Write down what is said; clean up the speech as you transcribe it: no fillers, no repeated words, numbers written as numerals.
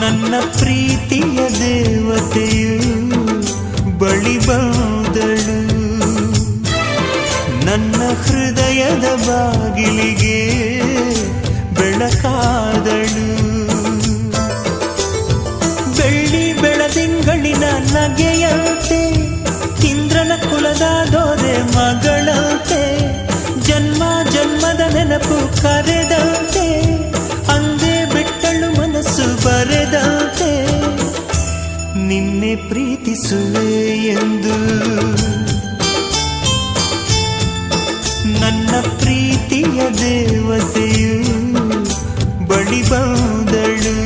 ನನ್ನ ಪ್ರೀತಿಯ ದೇವತೆಯು ಬಳಿ ಬಂದಳು, ನನ್ನ ಹೃದಯದ ಬಾಗಿಲಿಗೆ ಬೆಳಕಾದಳು. ಬೆಳ್ಳಿ ಬೆಳದಿಂಗಳಿನ ನಗೆಯಂತೆ, ಇಂದ್ರನ ಕುಲದ ದೊರೆ ಮಗಳಂತೆ, ಜನ್ಮ ಜನ್ಮದ ನೆನಪು ಕರೆದಂತೆ, ಅಂದೇ ಬಿಟ್ಟಳು ಮನಸ್ಸು ಬರೆದಂತೆ, ನಿನ್ನೆ ಪ್ರೀತಿಸುವೆ ಎಂದು. ನನ್ನ ಪ್ರೀತಿಯ ದೇವತೆಯು ಬಳಿ ಬಂದಳು.